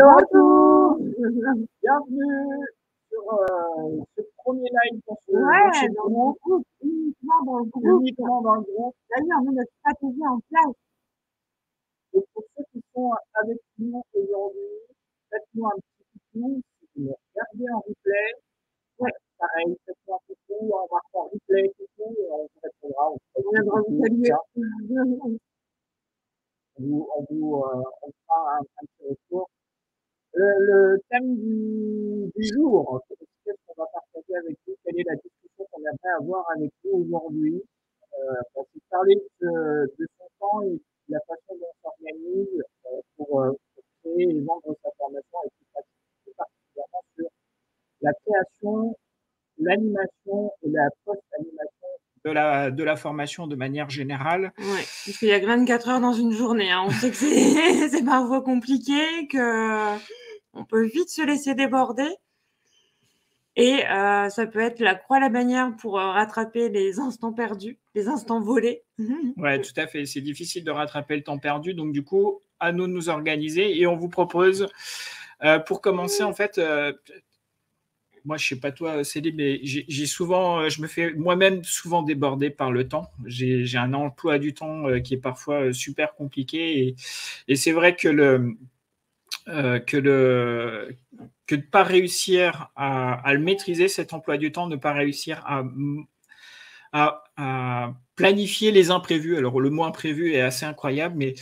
Hello à tous, bienvenue sur ce premier live dans ce Dans le groupe, uniquement dans le groupe. uniquement dans le groupe. D'ailleurs, on met notre stratégie en place. Et pour ceux qui sont avec nous aujourd'hui, faites-nous un petit coucou. Si vous nous regardez en replay, pareil, faites-nous un coucou en marquant replay, coucou, et on vous répondra. On viendra vous saluer. On fera un petit retour. Le thème du jour, qu'est-ce qu'on va partager avec vous? Quelle est la discussion qu'on aimerait avoir avec vous aujourd'hui? On s'est parlé de son temps et de la façon dont on s'organise pour créer et vendre sa formation et plus particulièrement sur la création, l'animation et la post-animation de la formation de manière générale. Oui, parce qu'il y a 24 heures dans une journée. Hein. On sait que c'est parfois compliqué, qu'on peut vite se laisser déborder. Et ça peut être la croix à la bannière pour rattraper les instants perdus, les instants volés. Oui, tout à fait. C'est difficile de rattraper le temps perdu. Donc, du coup, à nous de nous organiser. Et on vous propose, pour commencer, en fait, moi, je ne sais pas toi, Céline, mais j'ai souvent, je me fais moi-même souvent déborder par le temps. J'ai un emploi du temps qui est parfois super compliqué. Et c'est vrai que que de ne pas réussir à le maîtriser, cet emploi du temps, ne pas réussir à planifier les imprévus. Alors, le mot imprévu est assez incroyable, mais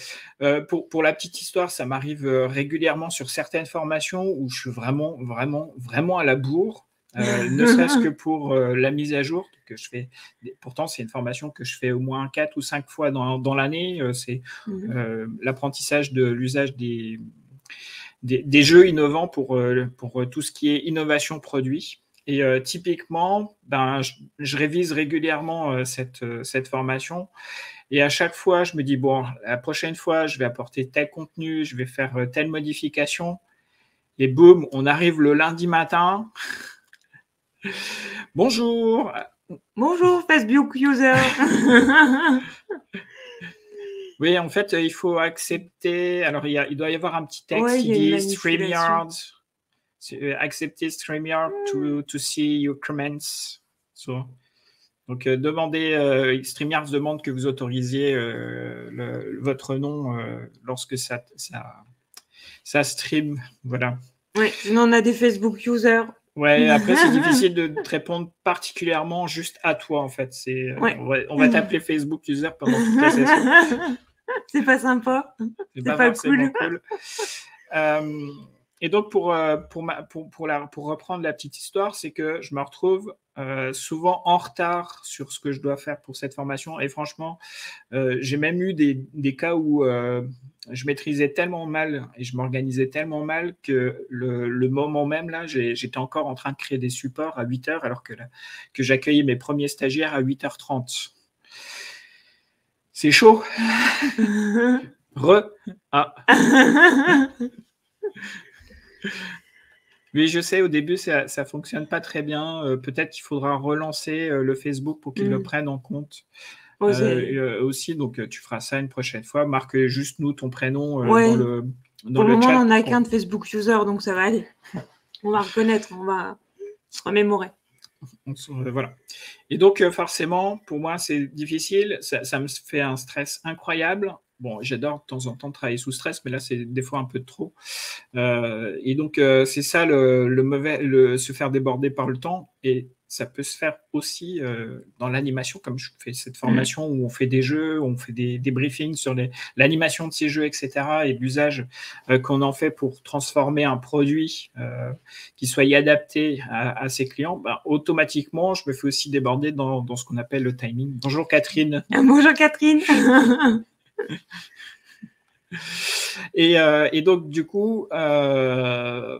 pour la petite histoire, ça m'arrive régulièrement sur certaines formations où je suis vraiment à la bourre, ne serait-ce que pour la mise à jour que je fais. Pourtant, c'est une formation que je fais au moins 4 ou 5 fois dans l'année. C'est l'apprentissage de l'usage des jeux innovants pour tout ce qui est innovation produit. Et typiquement, je révise régulièrement cette formation. Et à chaque fois, je me dis, bon, la prochaine fois, je vais apporter tel contenu, je vais faire telle modification. Et boum, on arrive le lundi matin. Bonjour. Bonjour, Facebook user. Oui, en fait, il faut accepter. Alors, il doit y avoir un petit texte qui dit StreamYard. Accepter StreamYard to see your comments. Donc, StreamYard demande que vous autorisiez votre nom lorsque ça stream. Voilà. Oui, sinon on a des Facebook users. Ouais, après, c'est difficile de te répondre particulièrement juste à toi, en fait. On va t'appeler Facebook user pendant toute la session. C'est pas sympa. C'est pas forcément cool. Et donc, pour reprendre la petite histoire, c'est que je me retrouve souvent en retard sur ce que je dois faire pour cette formation. Et franchement, j'ai même eu des cas où je maîtrisais tellement mal et je m'organisais tellement mal que le moment même, là, j'étais encore en train de créer des supports à 8 heures alors que j'accueillais mes premiers stagiaires à 8h30. C'est chaud. Oui, je sais, au début, ça ne fonctionne pas très bien. Peut-être qu'il faudra relancer le Facebook pour qu'il le prenne en compte. Aussi, donc tu feras ça une prochaine fois. Marque juste nous ton prénom dans le chat. Pour le moment, on n'en a qu'un de Facebook user, donc ça va aller. On va reconnaître, on va se remémorer. Voilà. Et donc, forcément, pour moi, c'est difficile. Ça me fait un stress incroyable. Bon, j'adore de temps en temps travailler sous stress, mais là, c'est des fois un peu de trop. Et donc, c'est ça se faire déborder par le temps. Et ça peut se faire aussi dans l'animation, comme je fais cette formation où on fait des jeux, on fait des briefings sur l'animation de ces jeux, etc. et l'usage qu'on en fait pour transformer un produit qui soit adapté à ses clients. Automatiquement, je me fais aussi déborder dans ce qu'on appelle le timing. Bonjour Catherine. Bonjour Catherine. Et donc, du coup, ça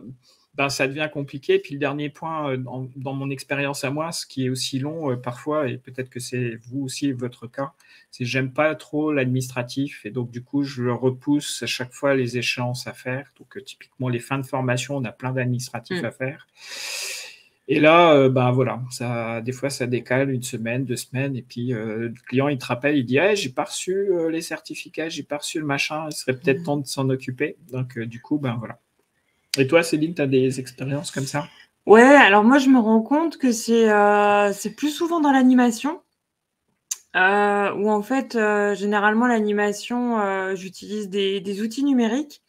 devient compliqué. Puis le dernier point, dans mon expérience à moi, ce qui est aussi long parfois, et peut-être que c'est vous aussi votre cas, c'est que j'aime pas trop l'administratif. Et donc, du coup, je repousse à chaque fois les échéances à faire. Donc, typiquement, les fins de formation, on a plein d'administratifs à faire. Et là, voilà, des fois, ça décale 1 semaine, 2 semaines. Et puis, le client, il te rappelle, il dit hey, « j'ai pas reçu les certificats, j'ai pas reçu le machin, il serait peut-être temps de s'en occuper. » Donc, du coup, voilà. Et toi, Céline, tu as des expériences comme ça? Ouais, alors moi, je me rends compte que c'est plus souvent dans l'animation, où en fait, généralement, l'animation, j'utilise des outils numériques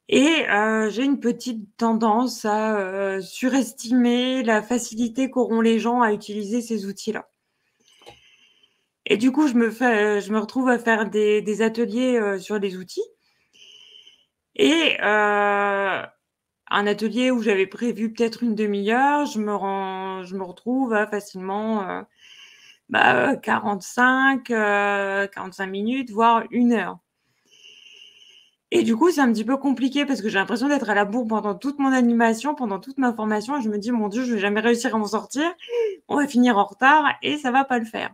et j'ai une petite tendance à surestimer la facilité qu'auront les gens à utiliser ces outils-là. Et du coup, je me retrouve à faire des ateliers sur les outils. Et un atelier où j'avais prévu peut-être une demi-heure, je me retrouve à facilement 45 minutes, voire 1 heure. Et du coup, c'est un petit peu compliqué parce que j'ai l'impression d'être à la bourre pendant toute mon animation, pendant toute ma formation. Et je me dis, mon Dieu, je vais jamais réussir à m'en sortir. On va finir en retard et ça va pas le faire.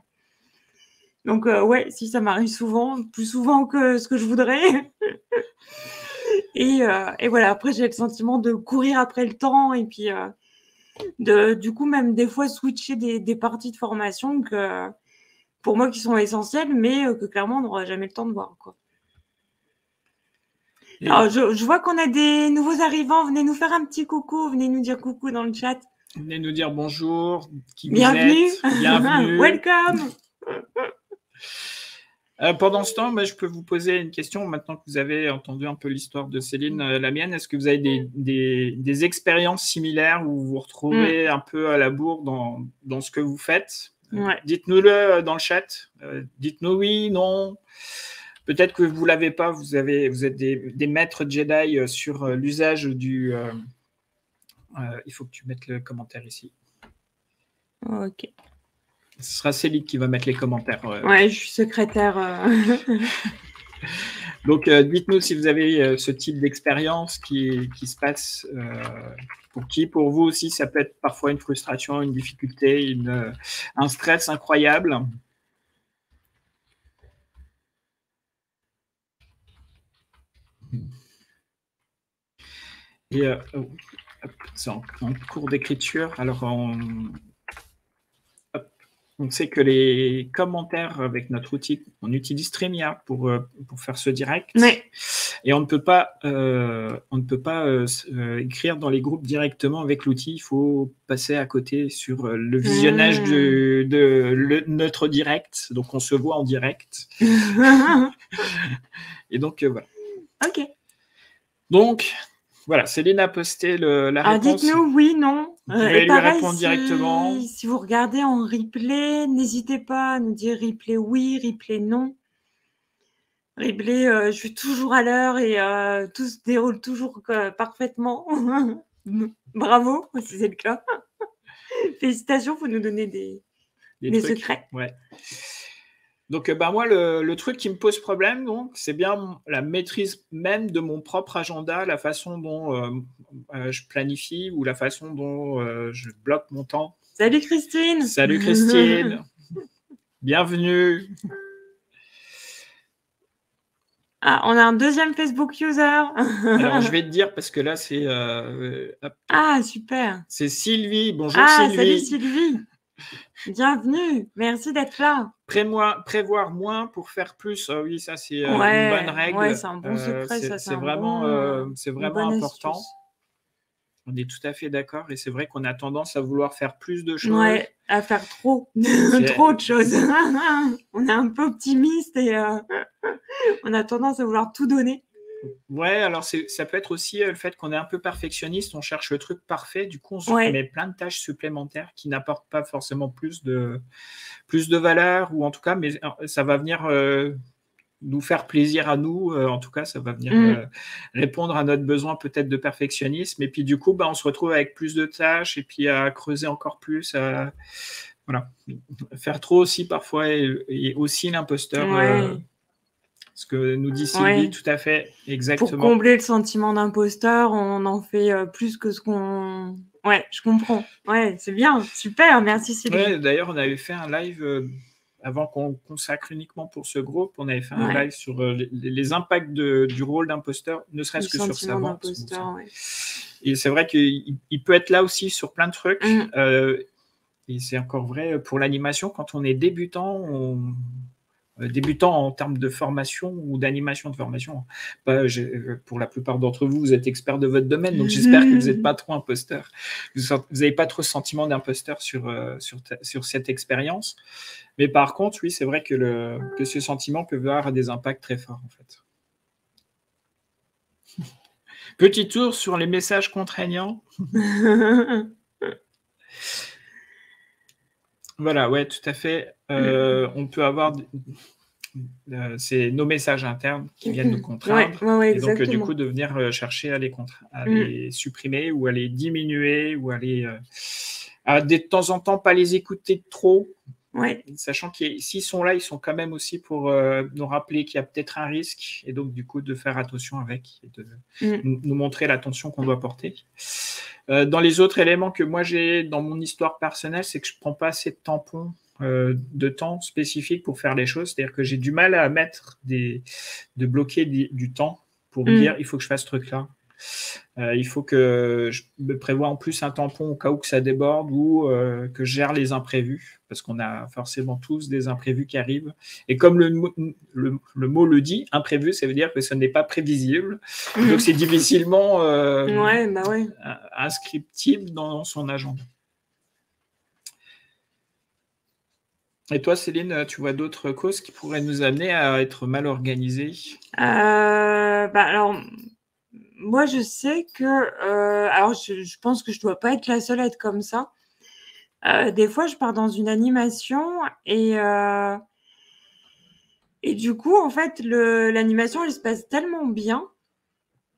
Donc, ouais, si ça m'arrive souvent, plus souvent que ce que je voudrais. Et voilà, après, j'ai le sentiment de courir après le temps et puis du coup, même des fois, switcher des parties de formation que, pour moi qui sont essentielles, mais que clairement, on n'aura jamais le temps de voir, quoi. Et Alors, je vois qu'on a des nouveaux arrivants. Venez nous faire un petit coucou. Venez nous dire coucou dans le chat. venez nous dire bonjour, qui vous Bienvenue. êtes. Bienvenue. Welcome. Pendant ce temps, je peux vous poser une question. Maintenant que vous avez entendu un peu l'histoire de Céline, la mienne, est-ce que vous avez des expériences similaires où vous vous retrouvez un peu à la bourre dans ce que vous faites? Ouais. Dites-nous-le dans le chat. Dites-nous oui, non. Peut-être que vous ne l'avez pas. Vous êtes des maîtres Jedi sur l'usage du... il faut que tu mettes le commentaire ici. Ok. Ce sera Céline qui va mettre les commentaires. Ouais, je suis secrétaire. Donc, dites-nous si vous avez ce type d'expérience qui se passe, pour vous aussi, ça peut être parfois une frustration, une difficulté, un stress incroyable. Et c'est en cours d'écriture. Alors, on sait que les commentaires avec notre outil, on utilise StreamYard pour faire ce direct. Ouais. Et on ne peut pas écrire dans les groupes directement avec l'outil. Il faut passer à côté sur le visionnage de notre direct. Donc, on se voit en direct. Et donc, voilà. Ok. Donc, voilà, Céline a posté la réponse. Dites-nous oui, non. Vous pouvez lui répondre directement. Si vous regardez en replay, n'hésitez pas à nous dire replay oui, replay non. Replay, je suis toujours à l'heure et tout se déroule toujours parfaitement. Bravo, si c'est le cas. Félicitations, vous nous donnez des secrets. Ouais. Donc, moi, le truc qui me pose problème, c'est bien la maîtrise même de mon propre agenda, la façon dont je planifie ou la façon dont je bloque mon temps. Salut Christine. Salut Christine. Bienvenue. On a un deuxième Facebook user. Alors, je vais te dire parce que là, c'est... super. C'est Sylvie. Bonjour Sylvie. Salut Sylvie. Bienvenue. Merci d'être là. Prévoir moins pour faire plus. Oui, ça, c'est une bonne règle. Ouais, c'est un bon secret. C'est vraiment important. Astuce. On est tout à fait d'accord. Et c'est vrai qu'on a tendance à vouloir faire plus de choses. Ouais, à faire trop. Trop de choses. On est un peu optimiste et on a tendance à vouloir tout donner. Ouais, alors ça peut être aussi le fait qu'on est un peu perfectionniste, on cherche le truc parfait, du coup on se met plein de tâches supplémentaires qui n'apportent pas forcément plus de valeur, ou en tout cas, mais ça va venir nous faire plaisir à nous, en tout cas ça va venir répondre à notre besoin peut-être de perfectionnisme, et puis du coup on se retrouve avec plus de tâches, et puis à creuser encore plus, voilà. Faire trop aussi parfois est aussi l'imposteur. Ce que nous dit Sylvie, tout à fait, exactement. Pour combler le sentiment d'imposteur, on en fait plus que ce qu'on... Ouais, je comprends. Ouais, c'est bien, super, merci Sylvie. Ouais, d'ailleurs, on avait fait un live, avant qu'on consacre uniquement pour ce groupe, on avait fait un live sur les impacts du rôle d'imposteur, ne serait-ce que sur sa vente. Et c'est vrai qu'il peut être là aussi sur plein de trucs. Et c'est encore vrai pour l'animation, quand on est débutant, débutants en termes de formation ou d'animation de formation. Pour la plupart d'entre vous, vous êtes experts de votre domaine, donc j'espère que vous n'êtes pas trop imposteur. Vous n'avez pas trop ce sentiment d'imposteur sur cette expérience. Mais par contre, oui, c'est vrai que ce sentiment peut avoir des impacts très forts, en fait. Petit tour sur les messages contraignants. Voilà, ouais, tout à fait. On peut avoir... c'est nos messages internes qui viennent nous contraindre. Ouais, et donc, du coup, de venir chercher à les supprimer ou à les diminuer ou à de temps en temps, pas les écouter trop. Ouais. Sachant que s'ils sont là, ils sont quand même aussi pour nous rappeler qu'il y a peut-être un risque et donc du coup de faire attention avec et de nous montrer l'attention qu'on doit porter. Dans les autres éléments que moi j'ai dans mon histoire personnelle, c'est que je prends pas assez de tampons de temps spécifique pour faire les choses. C'est-à-dire que j'ai du mal à mettre de bloquer du temps pour me dire il faut que je fasse ce truc-là. Il faut que je me prévoie en plus un tampon au cas où que ça déborde ou que je gère les imprévus, parce qu'on a forcément tous des imprévus qui arrivent. Et comme le mot le dit, imprévu, ça veut dire que ce n'est pas prévisible. Donc c'est difficilement inscriptible dans son agenda. Et toi, Céline, tu vois d'autres causes qui pourraient nous amener à être mal organisés? Alors... Moi, je sais que... alors, je pense que je ne dois pas être la seule à être comme ça. Des fois, je pars dans une animation et du coup, en fait, l'animation, elle se passe tellement bien.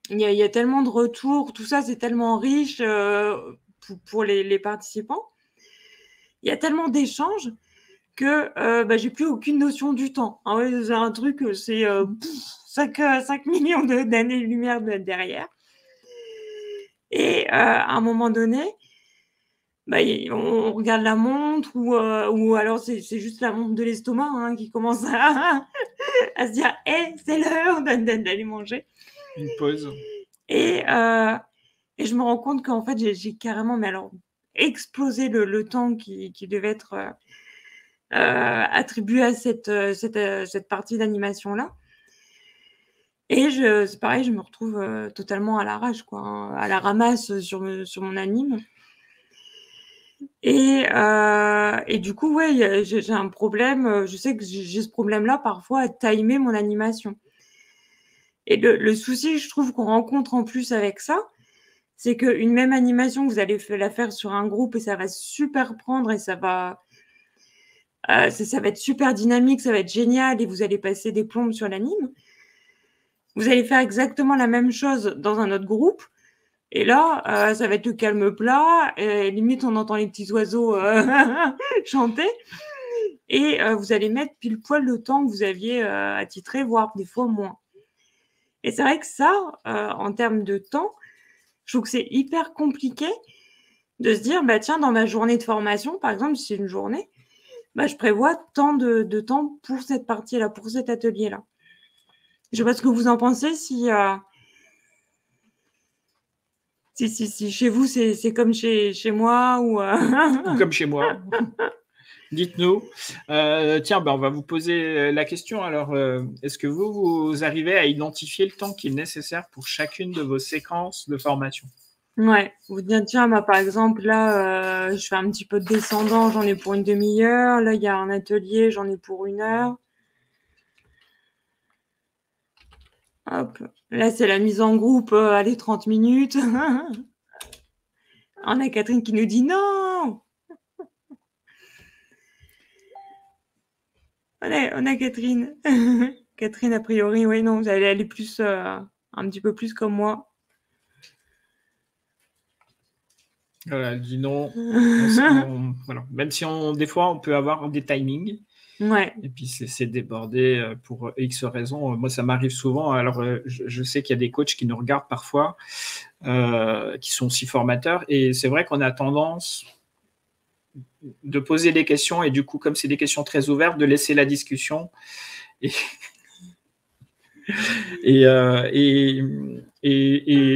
Il y a tellement de retours. Tout ça, c'est tellement riche pour les participants. Il y a tellement d'échanges que j'ai plus aucune notion du temps. Ah ouais, c'est un truc, c'est 5 millions d'années-lumière derrière. Et à un moment donné, on regarde la montre ou alors c'est juste la montre de l'estomac qui commence à se dire « Hey, c'est l'heure d'aller manger ». Une pause. Et je me rends compte qu'en fait, j'ai carrément explosé le temps qui devait être attribué à cette partie d'animation-là. Et c'est pareil, je me retrouve totalement à l'arrache, à la ramasse sur mon anime. Et du coup, ouais, j'ai un problème. Je sais que j'ai ce problème-là parfois à timer mon animation. Et le souci, je trouve qu'on rencontre en plus avec ça, c'est qu'une même animation, vous allez la faire sur un groupe et ça va super prendre et ça va être super dynamique, ça va être génial et vous allez passer des plombes sur l'anime. Vous allez faire exactement la même chose dans un autre groupe. Et là, ça va être le calme plat. Et limite, on entend les petits oiseaux chanter. Et vous allez mettre pile poil le temps que vous aviez attitré, voire des fois moins. Et c'est vrai que ça, en termes de temps, je trouve que c'est hyper compliqué de se dire, tiens, dans ma journée de formation, par exemple, si c'est une journée, je prévois tant de temps pour cette partie-là, pour cet atelier-là. Je ne sais pas ce que vous en pensez, si chez vous, c'est comme chez moi ou comme chez moi. Dites-nous. Tiens, on va vous poser la question. Alors, est-ce que vous arrivez à identifier le temps qui est nécessaire pour chacune de vos séquences de formation? Ouais. Vous dites, tiens, par exemple, là, je fais un petit peu de descendant, j'en ai pour une demi-heure. Là, il y a un atelier, j'en ai pour 1 heure. Hop. Là, c'est la mise en groupe, allez, 30 minutes. On a Catherine qui nous dit non. On a Catherine. Catherine, a priori, oui, non, elle est plus, un petit peu plus comme moi. Elle dit non. Voilà. Même si des fois, on peut avoir des timings. Ouais. Et puis, c'est débordé pour X raisons. Moi, ça m'arrive souvent. Alors, je sais qu'il y a des coachs qui nous regardent parfois, qui sont aussi formateurs. Et c'est vrai qu'on a tendance de poser des questions et du coup, comme c'est des questions très ouvertes, de laisser la discussion. Et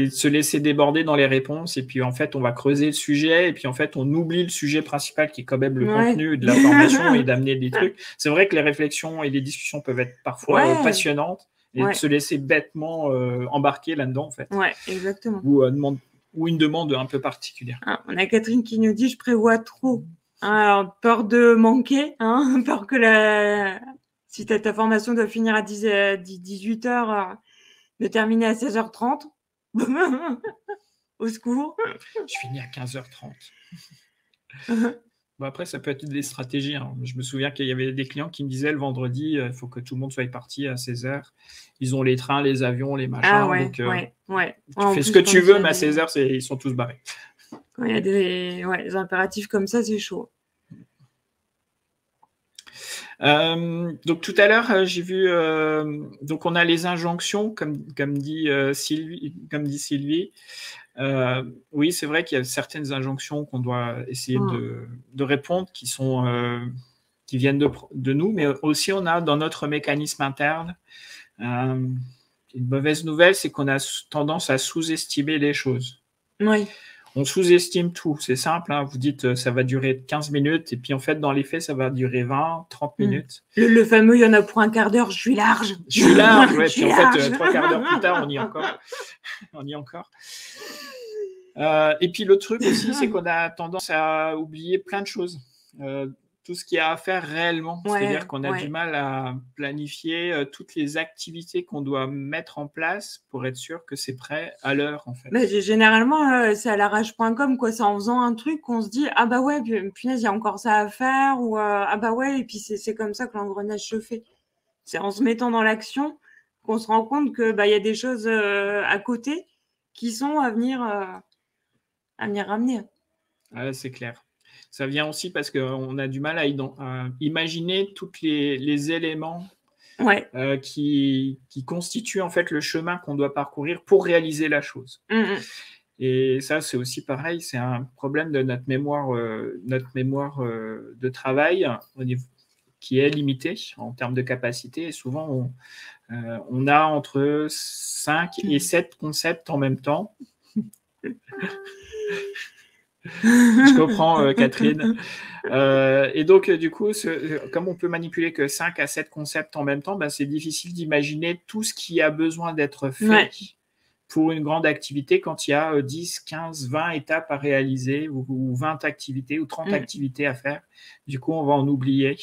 se laisser déborder dans les réponses. Et puis, en fait, on va creuser le sujet. Et puis, en fait, on oublie le sujet principal qui est quand même le contenu de la formation et d'amener des trucs. C'est vrai que les réflexions et les discussions peuvent être parfois passionnantes et de se laisser bêtement embarquer là-dedans, en fait. Ouais, exactement. Ou une demande un peu particulière. Ah, on a Catherine qui nous dit « Je prévois trop ». Alors, peur de manquer, hein, peur que si ta formation doit finir à 18h, de terminer à 16h30. Au secours. Je finis à 15h30. Bon, après, ça peut être des stratégies. Hein. Je me souviens qu'il y avait des clients qui me disaient le vendredi, il faut que tout le monde soit parti à 16h. Ils ont les trains, les avions, les machins. Ah ouais, donc, tu fais ce que tu veux, mais à 16h, ils sont tous barrés. Quand il y a des impératifs comme ça, c'est chaud. Donc tout à l'heure, j'ai vu. Donc on a les injonctions, comme dit Sylvie. Oui, c'est vrai qu'il y a certaines injonctions qu'on doit essayer de répondre, qui viennent de nous, mais aussi on a dans notre mécanisme interne. Une mauvaise nouvelle, c'est qu'on a tendance à sous-estimer les choses. Oui. On sous-estime tout, c'est simple, hein. Vous dites ça va durer 15 minutes et puis en fait dans les faits ça va durer 20, 30 minutes. Le fameux il y en a pour un quart d'heure, je suis large. Je suis large, ouais, puis en fait 3 quarts d'heure plus tard on y est encore. Et puis le truc aussi c'est qu'on a tendance à oublier plein de choses. Tout ce qu'il y a à faire réellement. C'est-à-dire qu'on a du mal à planifier toutes les activités qu'on doit mettre en place pour être sûr que c'est prêt à l'heure, en fait. Mais généralement, c'est à l'arrache.com, quoi. C'est en faisant un truc qu'on se dit « Ah bah ouais, punaise, il y a encore ça à faire » ou « Ah bah ouais », et puis c'est comme ça que l'engrenage se fait. C'est en se mettant dans l'action qu'on se rend compte que y a des choses à côté qui sont à venir ramener. Ouais, c'est clair. Ça vient aussi parce qu'on a du mal à imaginer tous les éléments qui constituent en fait le chemin qu'on doit parcourir pour réaliser la chose. Et ça, c'est aussi pareil, c'est un problème de notre mémoire de travail qui est limitée en termes de capacité. Et souvent, on a entre 5 et 7 concepts en même temps. Je comprends, Catherine. Et donc, du coup, comme on peut manipuler que 5 à 7 concepts en même temps, c'est difficile d'imaginer tout ce qui a besoin d'être fait pour une grande activité quand il y a 10, 15, 20 étapes à réaliser ou 20 activités ou 30 activités à faire. Du coup, on va en oublier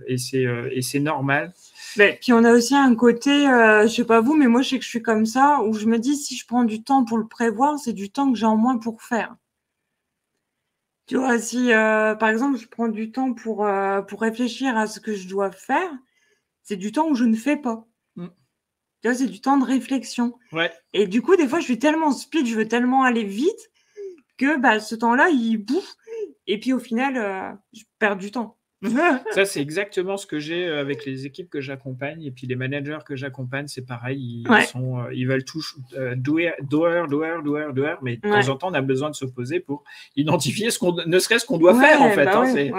et c'est normal. Puis on a aussi un côté, je sais pas vous, mais moi, je sais que je suis comme ça, où je me dis, si je prends du temps pour le prévoir, c'est du temps que j'ai en moins pour faire. Tu vois, si par exemple, je prends du temps pour réfléchir à ce que je dois faire, c'est du temps où je ne fais pas. Tu vois, c'est du temps de réflexion. Ouais. Et du coup, des fois, je suis tellement speed, je veux tellement aller vite que ce temps-là, il bouffe. Et puis au final, je perds du temps. Ça, c'est exactement ce que j'ai avec les équipes que j'accompagne. Et puis les managers que j'accompagne, c'est pareil. Ils veulent tout doer, mais de temps en temps, on a besoin de se poser pour identifier ne serait-ce qu'on doit faire, en fait.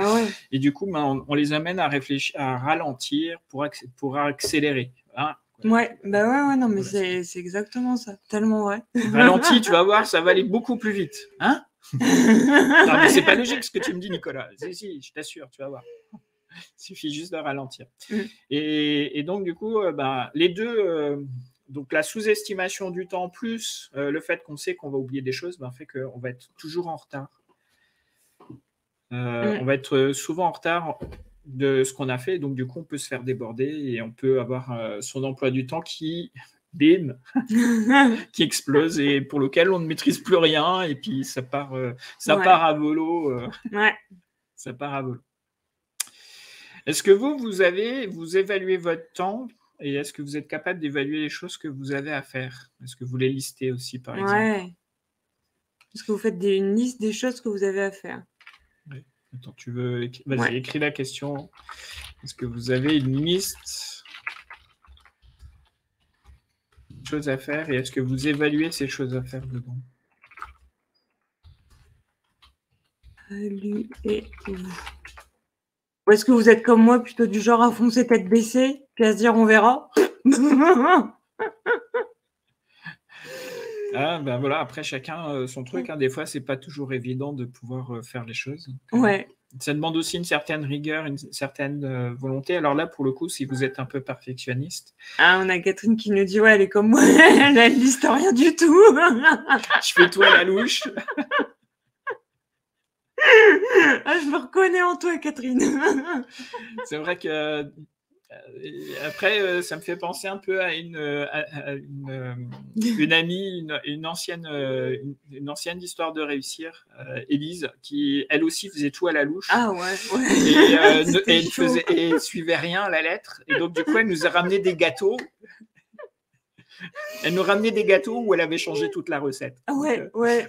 Et du coup, on les amène à réfléchir, à ralentir pour accélérer. Hein. Non, mais c'est exactement ça. Tellement vrai. Ralentis, tu vas voir, ça va aller beaucoup plus vite. Hein? Non, mais c'est pas logique ce que tu me dis, Nicolas. Si, je t'assure, tu vas voir. Il suffit juste de ralentir. Et donc, du coup, les deux, donc la sous-estimation du temps plus le fait qu'on sait qu'on va oublier des choses, fait qu'on va être toujours en retard. On va être souvent en retard de ce qu'on a fait. Donc, du coup, on peut se faire déborder et on peut avoir son emploi du temps qui explose et pour lequel on ne maîtrise plus rien et puis ça part à volo. Ça part à volo. Est-ce que vous évaluez votre temps et est-ce que vous êtes capable d'évaluer les choses que vous avez à faire? Est-ce que vous les listez aussi, par exemple? Est-ce que vous faites une liste des choses que vous avez à faire? Attends, vas-y, écris la question. Est-ce que vous avez une liste de choses à faire et est-ce que vous évaluez ces choses à faire dedans? Évaluez-vous. Ou est-ce que vous êtes comme moi, plutôt du genre à foncer tête baissée, puis à se dire on verra? Ah, ben voilà, après chacun son truc. Hein. Des fois, c'est pas toujours évident de pouvoir faire les choses. Donc, Ouais. ça demande aussi une certaine rigueur, une certaine volonté. Alors là, pour le coup, si vous êtes un peu perfectionniste. Ah, on a Catherine qui nous dit, ouais, elle est comme moi, elle liste rien du tout. Je fais tout à la louche. Ah, je me reconnais en toi, Catherine. C'est vrai que après, ça me fait penser un peu à une amie, une ancienne histoire de réussir, Élise, qui elle aussi faisait tout à la louche. Ah ouais, Et elle suivait rien à la lettre. Et donc du coup, elle nous a ramené des gâteaux. Elle nous ramenait des gâteaux où elle avait changé toute la recette. Ouais, donc, ouais.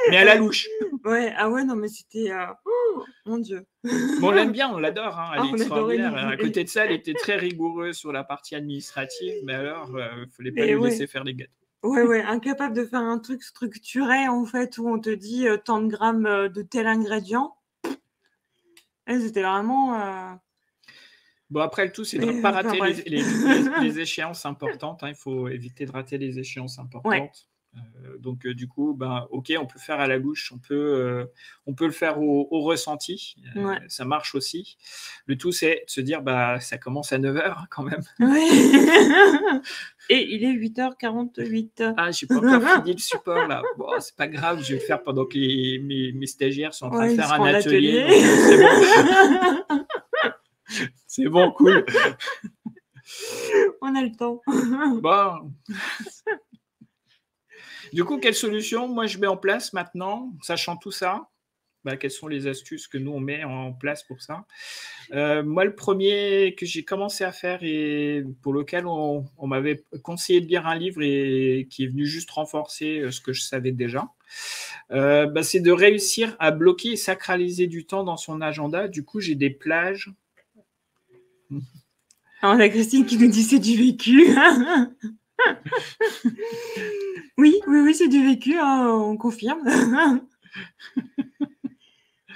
Mais à la louche. Ouais, ah ouais, non, mais c'était... Oh, mon Dieu. Mais on l'aime bien, on l'adore, hein, elle est extraordinaire. À côté de ça, elle était très rigoureuse sur la partie administrative, mais alors, il ne fallait pas lui laisser faire les gâteaux. Ouais, incapable de faire un truc structuré, en fait, où on te dit tant de grammes de tel ingrédient. C'était vraiment... Bon, après, le tout, c'est de ne pas rater les échéances importantes. Hein. Il faut éviter de rater les échéances importantes. Ouais. Donc, du coup, OK, on peut faire à la louche, on peut le faire au ressenti. Ouais. Ça marche aussi. Le tout, c'est de se dire, ça commence à 9h quand même. Ouais. Et il est 8h48. Ah, j'ai pas encore fini le support là. Bon, c'est pas grave, je vais le faire pendant que mes stagiaires sont en train de faire un atelier. C'est bon. C'est bon, cool. On a le temps. Bon. Du coup, quelle solution moi je mets en place maintenant, sachant tout ça? Quelles sont les astuces que nous on met en place pour ça? Moi, le premier que j'ai commencé à faire et pour lequel on m'avait conseillé de lire un livre et qui est venu juste renforcer ce que je savais déjà, c'est de réussir à bloquer et sacraliser du temps dans son agenda. Du coup, j'ai des plages. Alors, on a Christine qui nous dit c'est du vécu. Oui, c'est du vécu, hein, on confirme.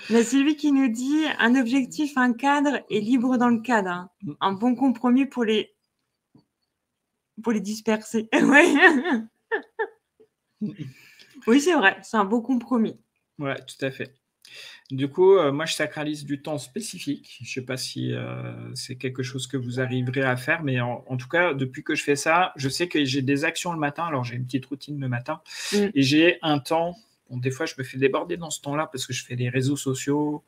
La Sylvie qui nous dit un objectif, un cadre et libre dans le cadre. Hein. Un bon compromis pour les disperser. Ouais. Oui, c'est vrai, c'est un beau compromis. Ouais, tout à fait. Du coup, moi, je sacralise du temps spécifique. Je ne sais pas si c'est quelque chose que vous arriverez à faire, mais en tout cas, depuis que je fais ça, je sais que j'ai des actions le matin. Alors, j'ai une petite routine le matin et j'ai un temps. Bon, des fois, je me fais déborder dans ce temps-là parce que je fais des réseaux sociaux.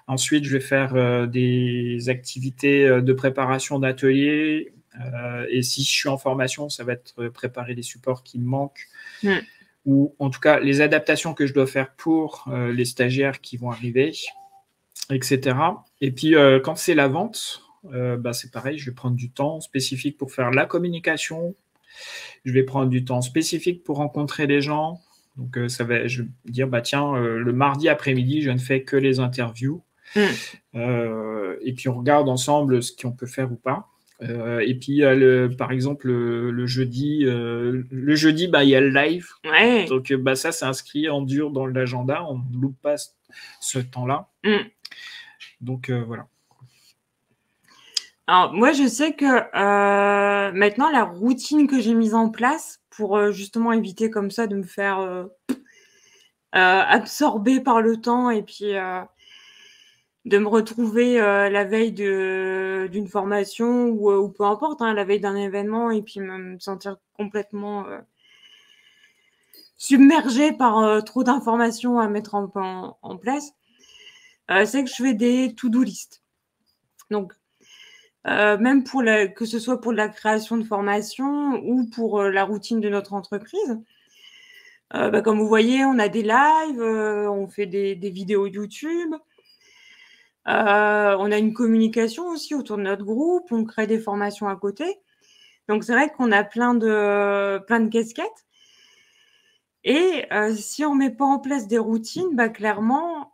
Ensuite, je vais faire des activités de préparation d'ateliers. Et si je suis en formation, ça va être préparer les supports qui me manquent. Ou en tout cas les adaptations que je dois faire pour les stagiaires qui vont arriver, etc. Et puis, quand c'est la vente, c'est pareil, je vais prendre du temps spécifique pour faire la communication, je vais prendre du temps spécifique pour rencontrer les gens. Donc, je vais dire, le mardi après-midi, je ne fais que les interviews. Et puis, on regarde ensemble ce qu'on peut faire ou pas. Et puis, par exemple, le jeudi, il y a le live. Ouais. Donc, ça, c'est inscrit en dur dans l'agenda. On ne loupe pas ce temps-là. Donc, voilà. Alors, moi, je sais que maintenant, la routine que j'ai mise en place pour justement éviter comme ça de me faire absorber par le temps et puis de me retrouver la veille d'une formation ou peu importe, hein, la veille d'un événement et puis me sentir complètement submergée par trop d'informations à mettre en place, c'est que je fais des to-do list. Donc, même que ce soit pour la création de formation ou pour la routine de notre entreprise. Comme vous voyez, on a des lives, on fait des vidéos YouTube. On a une communication aussi autour de notre groupe, on crée des formations à côté. Donc, c'est vrai qu'on a plein de casquettes. Et si on ne met pas en place des routines, clairement,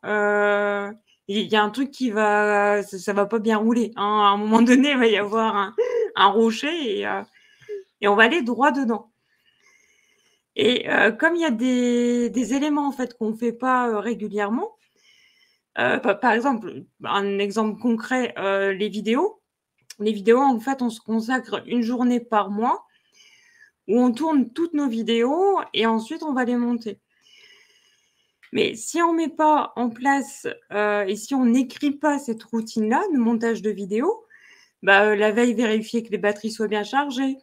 il y a un truc ça ne va pas bien rouler. Hein. À un moment donné, il va y avoir un rocher et on va aller droit dedans. Et comme il y a des éléments en fait qu'on ne fait pas régulièrement, par exemple, un exemple concret, les vidéos. Les vidéos, en fait, on se consacre une journée par mois où on tourne toutes nos vidéos et ensuite on va les monter. Mais si on met pas en place, et si on n'écrit pas cette routine-là de montage de vidéos, la veille, vérifier que les batteries soient bien chargées,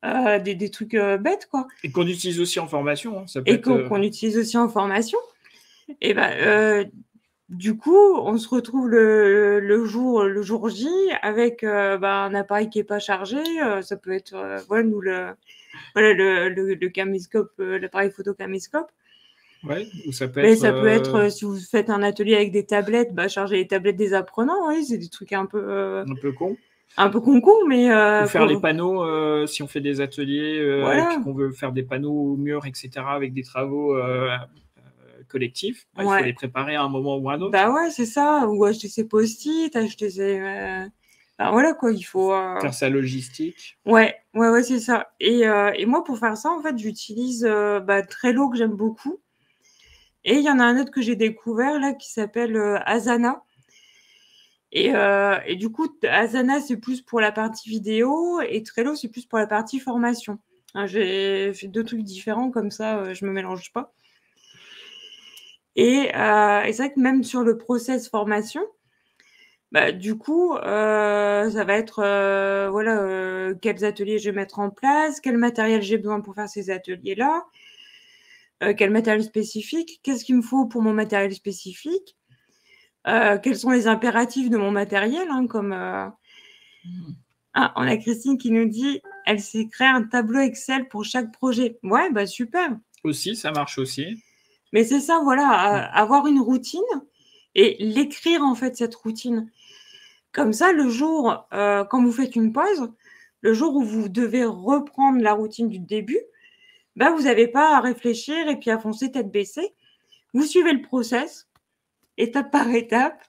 des trucs, bêtes, quoi. Et qu'on utilise aussi en formation, hein, ça peut Et être, qu'on utilise aussi en formation. Et du coup, on se retrouve le jour J avec, un appareil qui est pas chargé, ça peut être, nous le caméscope, l'appareil photo caméscope. ouais, ou ça peut Mais être, ça peut être, si vous faites un atelier avec des tablettes, charger les tablettes des apprenants, oui, c'est des trucs un peu con. con, mais Ou faire les panneaux, si on fait des ateliers, et puis voilà. qu'on veut faire des panneaux au mur, etc., avec des travaux collectifs, il faut Ouais. les préparer à un moment ou à un autre. Ouais, c'est ça. Ou acheter ses post-it, acheter ses. Voilà, quoi, il faut. Faire sa logistique. Ouais, c'est ça. Et moi, pour faire ça, en fait, j'utilise Trello, que j'aime beaucoup. Et il y en a un autre que j'ai découvert là qui s'appelle Asana. Et du coup, Asana, c'est plus pour la partie vidéo et Trello, c'est plus pour la partie formation. J'ai fait 2 trucs différents, comme ça, je me mélange pas. Et c'est vrai que même sur le process formation, du coup, ça va être, quels ateliers je vais mettre en place, quel matériel j'ai besoin pour faire ces ateliers-là, quel matériel spécifique, qu'est-ce qu'il me faut pour mon matériel spécifique, quels sont les impératifs de mon matériel, comme, on a Christine qui nous dit: «Elle s'est créé un tableau Excel pour chaque projet». Ouais, super. Aussi, ça marche aussi. Mais c'est ça, voilà, avoir une routine et l'écrire, en fait, cette routine. Comme ça, le jour, quand vous faites une pause, le jour où vous devez reprendre la routine du début, vous avez pas à réfléchir et puis à foncer tête baissée. Vous suivez le process, étape par étape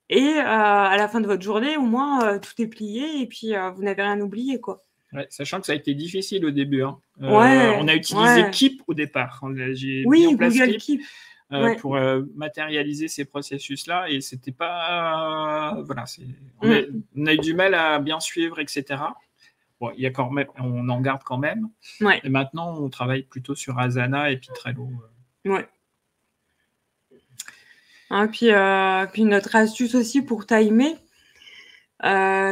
et à la fin de votre journée, au moins, tout est plié et puis, vous n'avez rien oublié, quoi. Ouais, sachant que ça a été difficile au début, hein. Ouais, On a utilisé ouais. Keep au départ. J'ai mis Oui, en place Google Keep, Keep. Ouais. pour matérialiser ces processus-là et c'était pas, voilà, on a eu du mal à bien suivre, etc. Bon, il y a quand même, on en garde quand même. Ouais. Et maintenant, on travaille plutôt sur Asana et puis Trello. Ouais. Puis notre astuce aussi pour timer,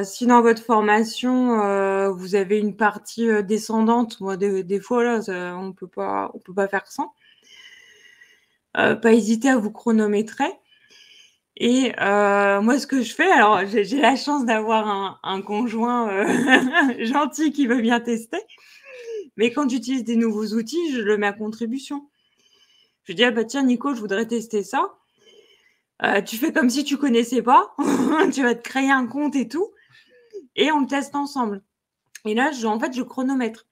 si dans votre formation, vous avez une partie, descendante, moi des fois là, on peut pas faire sans. Pas hésiter à vous chronométrer et moi ce que je fais, alors j'ai la chance d'avoir un conjoint, gentil qui veut bien tester, mais quand j'utilise des nouveaux outils, je le mets à contribution. Je dis: «Ah tiens Nico, je voudrais tester ça». Tu fais comme si tu connaissais pas, tu vas te créer un compte et tout et on le teste ensemble et là, je chronomètre.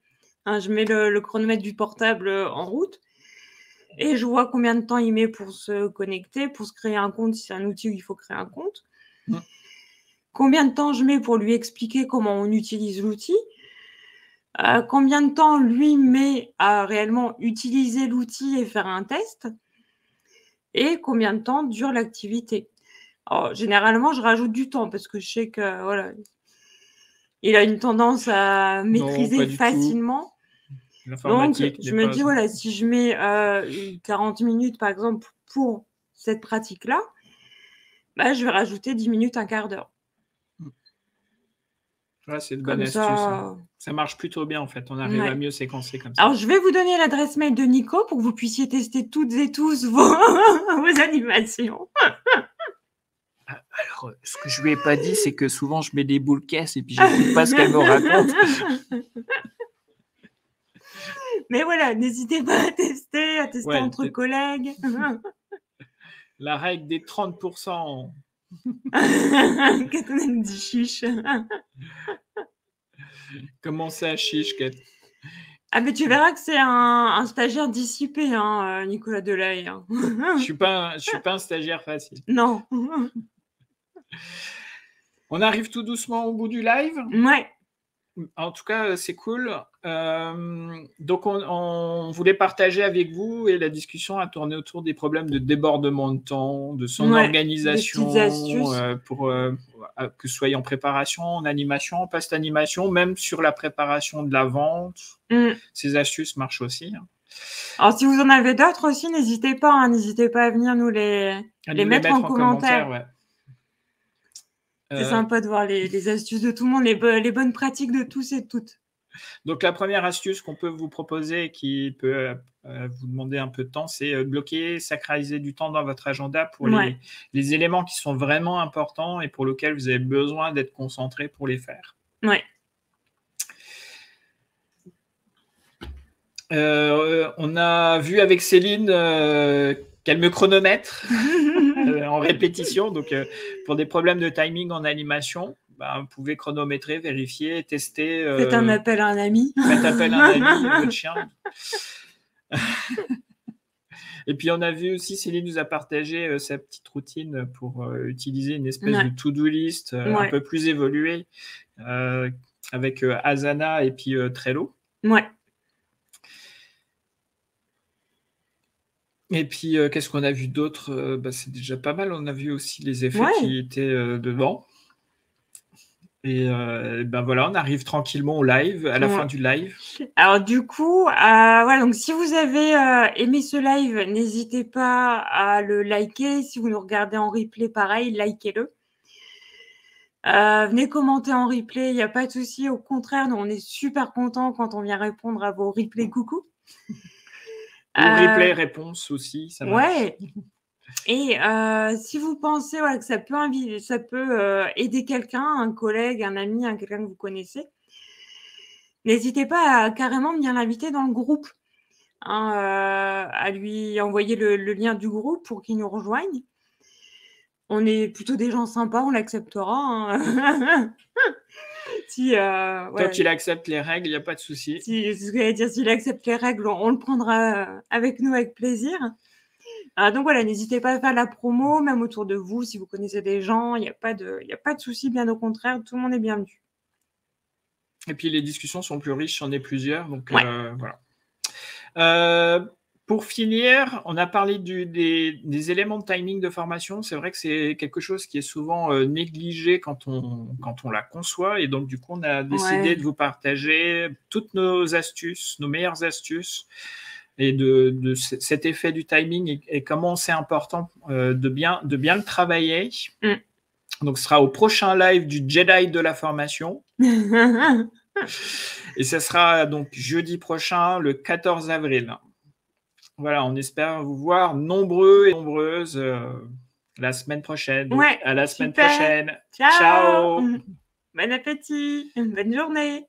Je mets le chronomètre du portable, en route et je vois combien de temps il met pour se connecter, pour se créer un compte, si c'est un outil où il faut créer un compte. Mmh. Combien de temps je mets pour lui expliquer comment on utilise l'outil. Combien de temps lui met à réellement utiliser l'outil et faire un test et combien de temps dure l'activité. Alors généralement, je rajoute du temps parce que je sais que, voilà, il a une tendance à maîtriser pas du tout. facilement. Donc L'informatique je n'est me pas. dis, voilà, si je mets, 40 minutes, par exemple, pour cette pratique-là, je vais rajouter 10 minutes, un quart d'heure. Ouais, c'est une bonne Comme astuce, hein. ça. Ça marche plutôt bien, en fait. On arrive à mieux séquencer comme ça. Alors, je vais vous donner l'adresse mail de Nico pour que vous puissiez tester toutes et tous vos vos animations. Alors, ce que je lui ai pas dit, c'est que souvent, je mets des boules caisses et puis j'écoute pas ce qu'elle me raconte. Mais voilà, n'hésitez pas à tester Ouais, entre collègues. La règle des 30%. Quand on aime dit chiche. Comment ça, chiche, Kate? Ah, mais tu verras que c'est un stagiaire dissipé, Nicolas Delahaye. Je suis pas un stagiaire facile. Non. On arrive tout doucement au bout du live. Ouais. En tout cas, c'est cool. Donc, on voulait partager avec vous et la discussion a tourné autour des problèmes de débordement de temps, de son Ouais, des organisation, petites astuces. pour que ce soit en préparation, en animation, en post-animation, même sur la préparation de la vente. Ces astuces marchent aussi. Hein. Alors, si vous en avez d'autres aussi, n'hésitez pas. Hein, n'hésitez pas à venir nous les mettre en commentaire. Ouais. C'est sympa de voir les astuces de tout le monde, les bonnes pratiques de tous et de toutes. Donc, la première astuce qu'on peut vous proposer et qui peut vous demander un peu de temps, c'est bloquer, sacraliser du temps dans votre agenda pour les éléments qui sont vraiment importants et pour lesquels vous avez besoin d'être concentré pour les faire. Ouais. On a vu avec Céline qu'elle me chronomètre en répétition. Donc, pour des problèmes de timing en animation, vous pouvez chronométrer, vérifier, tester. Faites un appel à un ami. Faites appel à un ami, votre chien. Et puis, on a vu aussi, Céline nous a partagé sa petite routine pour utiliser une espèce de to-do list un peu plus évoluée avec Asana et puis Trello. Ouais. Et puis, qu'est-ce qu'on a vu d'autre? C'est déjà pas mal. On a vu aussi les effets qui étaient dedans. Et voilà, on arrive tranquillement au live, à la fin du live. Alors du coup, donc si vous avez aimé ce live, n'hésitez pas à le liker. Si vous nous regardez en replay, pareil, likez-le. Venez commenter en replay, il n'y a pas de souci. Au contraire, nous, on est super contents quand on vient répondre à vos replays coucou. Ou replay réponse aussi, ça marche. Ouais. Et si vous pensez que ça peut aider quelqu'un, un collègue, un ami, quelqu'un que vous connaissez, n'hésitez pas à carrément venir l'inviter dans le groupe, à lui envoyer le lien du groupe pour qu'il nous rejoigne. On est plutôt des gens sympas, on l'acceptera. Hein. Tant qu'il accepte les règles, il n'y a pas de souci. C'est ce que j'allais dire, s'il accepte les règles, on le prendra avec nous avec plaisir. Donc voilà, n'hésitez pas à faire la promo, même autour de vous, si vous connaissez des gens, il n'y a pas de souci, bien au contraire, tout le monde est bienvenu. Et puis les discussions sont plus riches, j'en ai plusieurs, donc voilà. Pour finir, on a parlé des éléments de timing de formation. C'est vrai que c'est quelque chose qui est souvent négligé quand on la conçoit. Et donc, du coup, on a décidé de vous partager toutes nos astuces, nos meilleures astuces et de cet effet du timing et comment c'est important de bien le travailler. Donc, ce sera au prochain live du Jedi de la formation. Et ce sera donc jeudi prochain, le 14 avril. Voilà, on espère vous voir nombreux et nombreuses la semaine prochaine. Donc, à la semaine prochaine. Ciao. Bon appétit. Bonne journée.